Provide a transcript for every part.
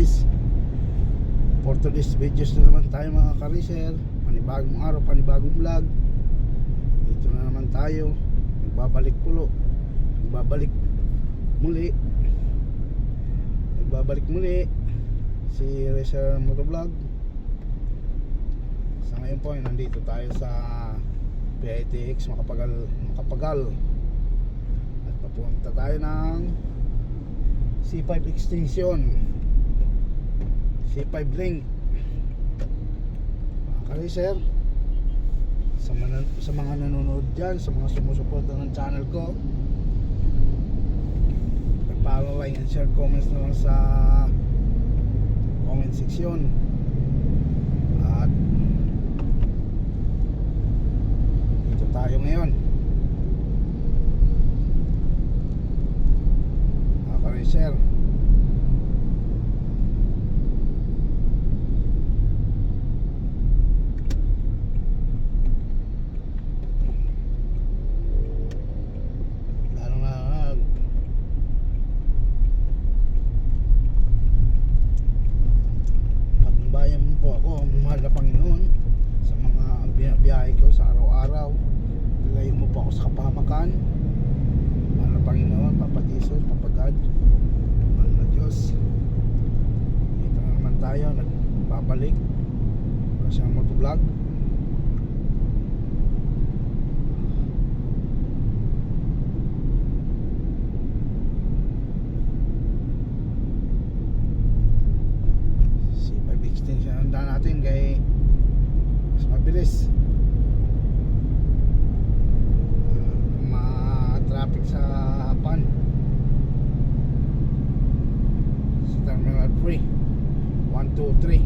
guys, for today's videos na naman tayo mga ka-racer. Panibagong araw, panibagong vlog. Dito na naman tayo. Nagbabalik muli si Racer Motovlog. Sa ngayon po ay nandito tayo sa PITX Makapagal at papunta tayo ng C5 extension, C5 link. Mga ka-racer, sa mga nanonood dyan, sa mga sumusuporta ng channel ko, follow, like, and share, comments na lang sa comment section. At dito tayo ngayon mga ka-racer. Mahal na Panginoon, sa mga binabiyahe ko sa araw-araw, nilayo mo po ako sa kapahamakan. Mahal na Panginoon, Papa Jesus, Papa God, mahal na Diyos. Dito na naman tayo, nagbabalik sa motovlog. Extension ang daan natin kay mas mabilis, ma-traffic sa pan sa Terminal 3 1, 2, 3.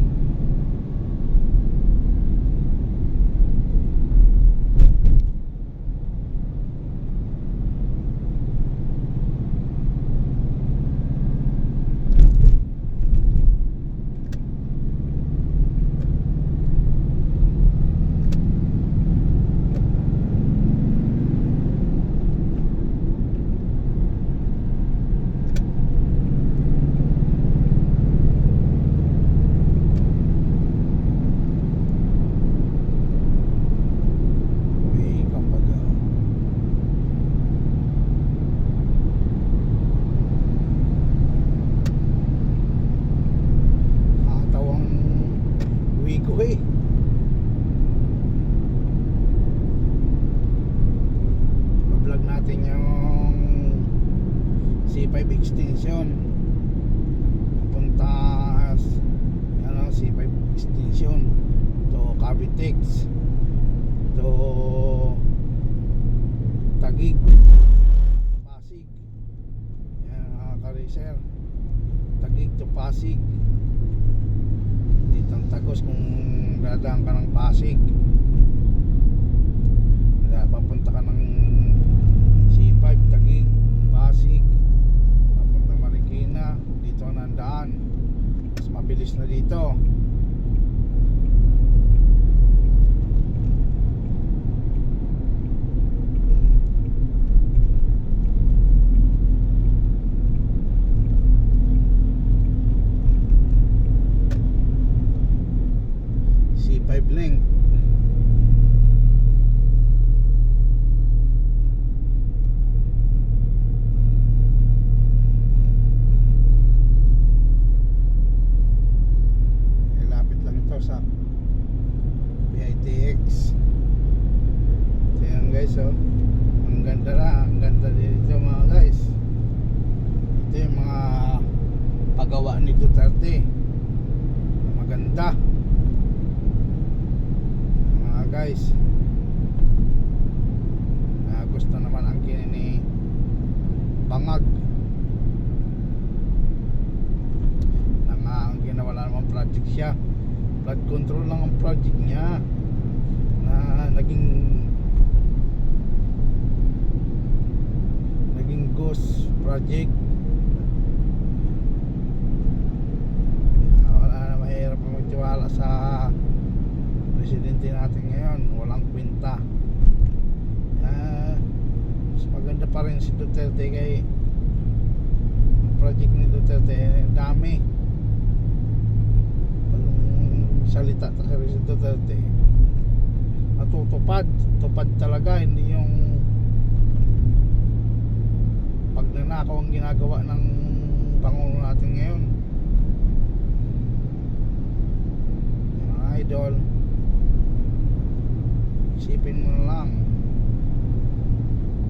Vlog natin yung C5 extension papunta C5 extension to Cavitex to Taguig, Pasig. Yan mga ka-racer, Taguig to Pasig. Dito ang Tagos kung dadaan ka ng Pasig, papunta ka ng C5 Taguig, Pasig, papunta Marikina. Dito na ang daan, mas mabilis na dito. C5 link. Sa PITX. So yan guys, oh, ang ganda dito mga guys. Ito yung mga pagawa ni Duterte na maganda mga guys. Gusto naman ang kinini Bangag na nga ang ginawa naman project siya. Flood control lang ang project niya na naging ghost project. Wala na, mahirap magtiwala sa presidente natin ngayon. Walang kwenta. Mas maganda pa rin si Duterte kay project ni Duterte. Dami salita sa si Duterte, natutupad, tupad talaga, hindi yung pagnanakaw ang ginagawa ng Pangulo natin ngayon. Mga idol, isipin mo na lang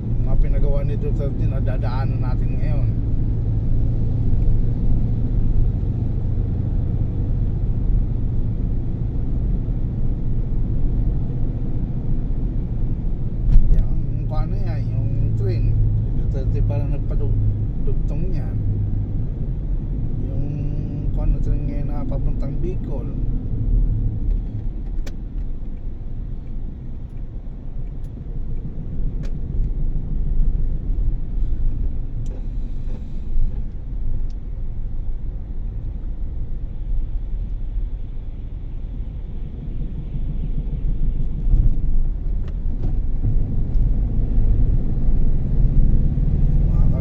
yung mga pinagawa ni Duterte na dadaanan natin ngayon. Yung paano yan, yung train, si Duterte parang nagpadugtong niyan. Yung paano train ngayon na papuntang Bicol,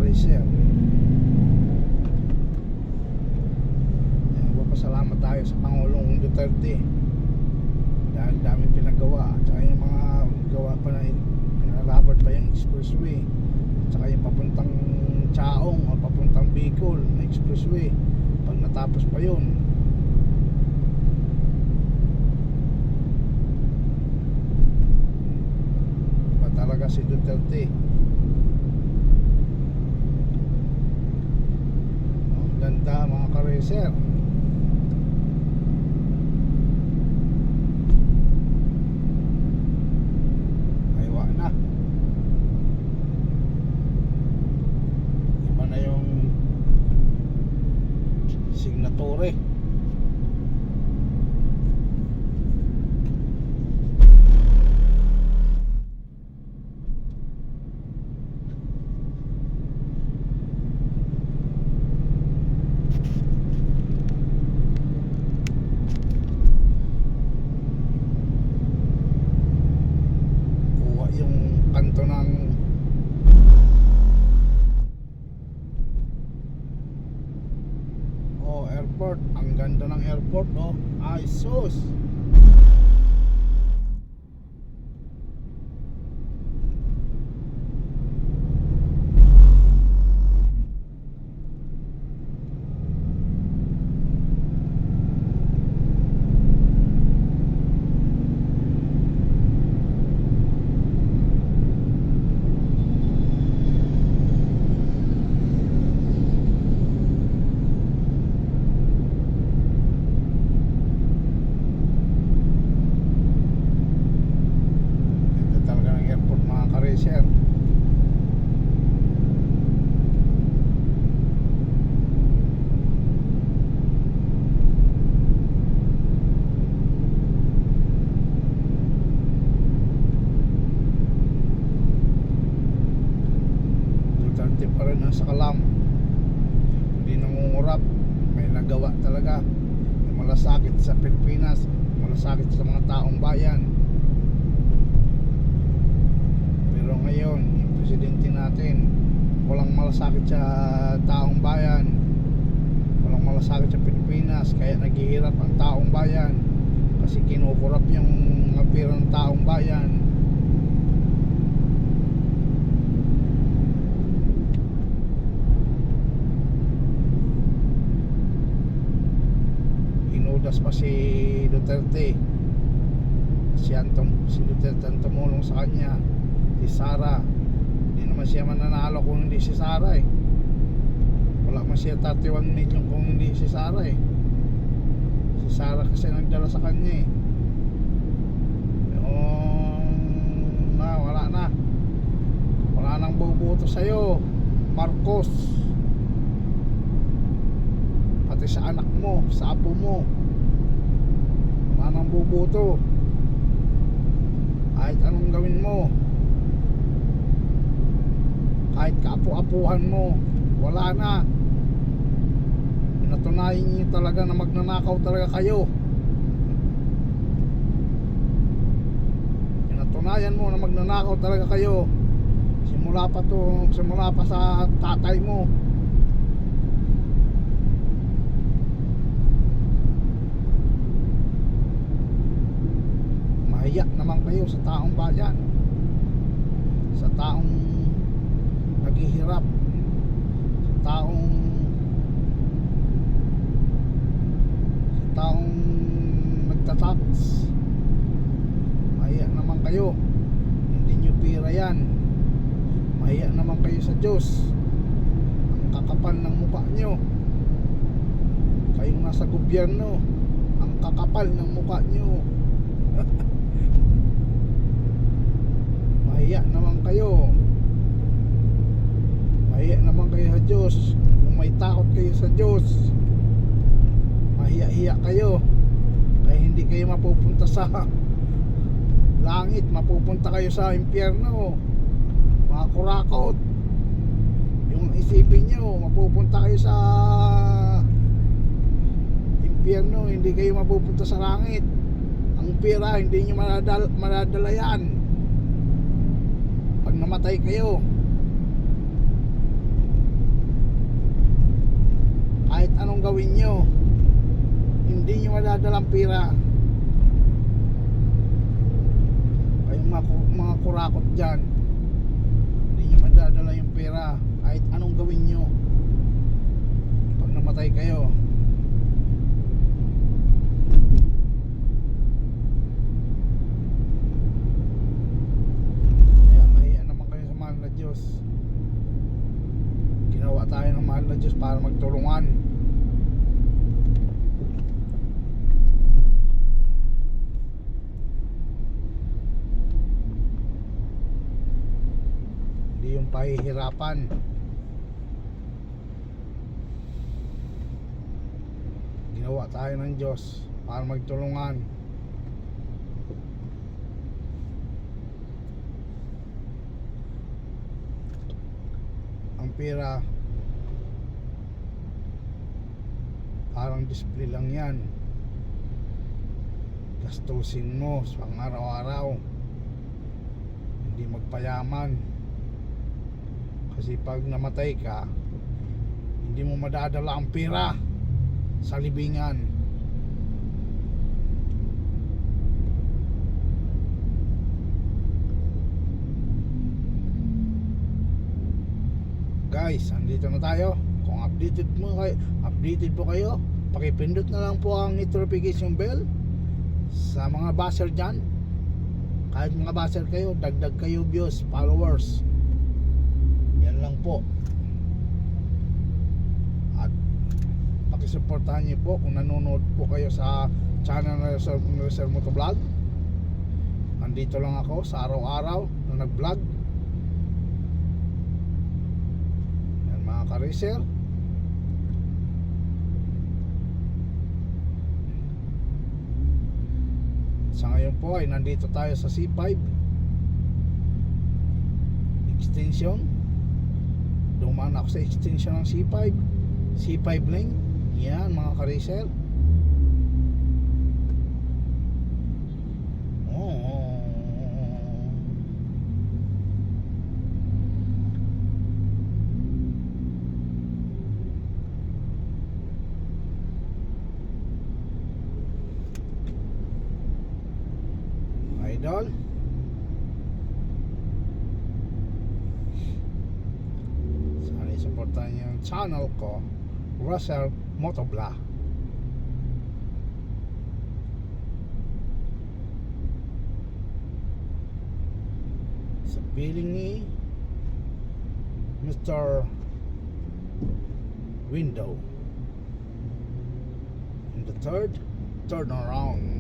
sir. Salamat tayo sa Pangulong Duterte dahil daming pinagawa at saka yung mga gawa pa na pinalabad pa yung expressway at saka yung papuntang Chaong o papuntang Bicol na expressway pag natapos pa yun. Iba talaga si Duterte. Ganda mga ka-racer. Aywa na. Iba na yung signatore. Kanto ng airport. Ang ganda ng airport, no? Ay sus. Sir, Duterte pa rin ang sakalam, hindi nangungurap, may nagawa talaga, may malasakit sa Pilipinas, malasakit sa mga taong bayan. Pero ngayon, yung presidente natin, walang malasakit sa taong bayan, walang malasakit sa Pilipinas, kaya naghihirap ang taong bayan kasi kinukurap yung mga pera ng taong bayan. Inudas pa si Duterte, si Duterte ang tumulong sa kanya. Si Sara, hindi naman siya mananalo kung hindi si Sara eh. Wala man siya 31 million kung hindi si Sara eh. Si Sara kasi nagdala sa kanya eh. Wala na. Wala nang boboto sa'yo, Marcos. Pati sa anak mo, sa apo mo, wala nang boboto. Kahit anong gawin mo, kahit kaapu-apuhan mo, wala na. Pinatunayan niyo talaga na magnanakaw talaga kayo. Pinatunayan mo na magnanakaw talaga kayo. Simula pa sa tatay mo. kayo sa taong bayan, sa taong naghihirap, sa taong nagtatax. Mahiya naman kayo, hindi nyo pira yan. Mahiya naman kayo sa Diyos. Ang kakapal ng mukha nyo. Kayong nasa gobyerno, ang kakapal ng mukha nyo. Mahiya naman kayo. Mahiya naman kayo sa Diyos. Kung may takot kayo sa Diyos, mahiya-hiya kayo. Kaya hindi kayo mapupunta sa langit, mapupunta kayo sa impyerno. Mga kurakot. Yung isipin nyo, mapupunta kayo sa impyerno, hindi kayo mapupunta sa langit. Ang pira, hindi nyo madadala yan pag namatay kayo. Kahit anong gawin nyo, hindi nyo madadala ang pira. Kayong mga kurakot dyan, hindi nyo madadala yung pira kahit anong gawin nyo pag namatay kayo. Kaya mahiya naman kayo sa mahal na Diyos. Ginawa tayo ng mahal na Diyos para magtulungan. Hindi yung pahihirapan. Ginawa tayo ng Diyos para magtulungan. Ang pera parang display lang yan. Gastusin mo sa araw-araw, hindi magpayaman. Kasi pag namatay ka, hindi mo madadala ang pera sa libingan. Guys, andito na tayo. Kung updated po kayo, pakipindot na lang po ang notification bell. Sa mga basher dyan, kahit mga basher kayo, dagdag kayo views, followers. Yan lang po. At pakisuportahan niyo po kung nanonood po kayo sa channel na Reser Motovlog. Andito lang ako sa araw-araw na nag-vlog. Yan mga ka-racer. Sa ngayon po ay nandito tayo sa C5 extension. Dumaan ako sa extension ng C5 lane. Yan mga ka-racer. Idol, sana supportan niyo yung channel ko, Reser Motovlog. Sa piling ni Mr. Window in the third turnaround.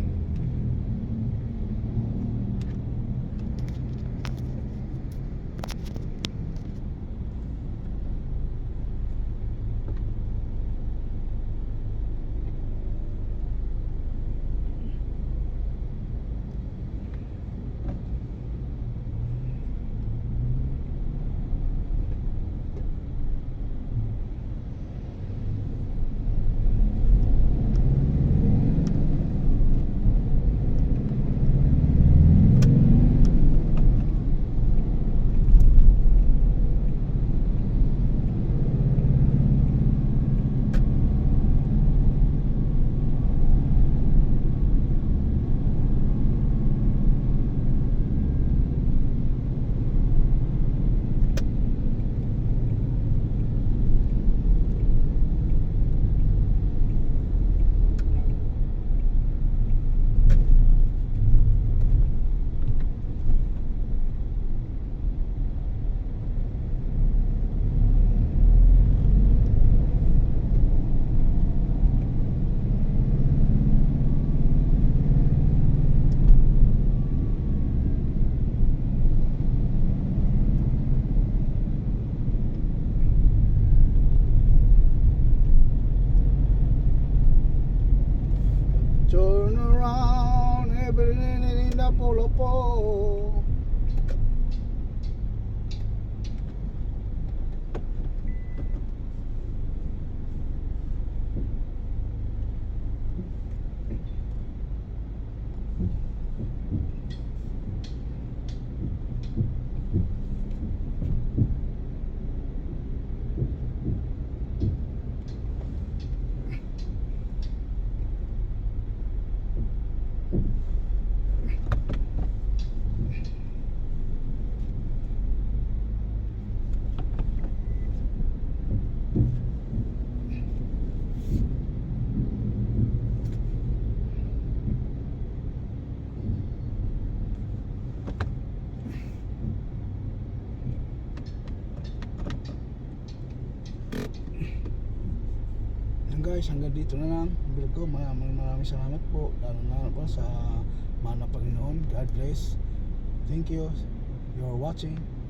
Lapu-lapu. Yan guys, hanggang dito na lang ang vlog ko. Maraming salamat po, lalo na po sa mana Panginoon. God bless. Thank you. You're watching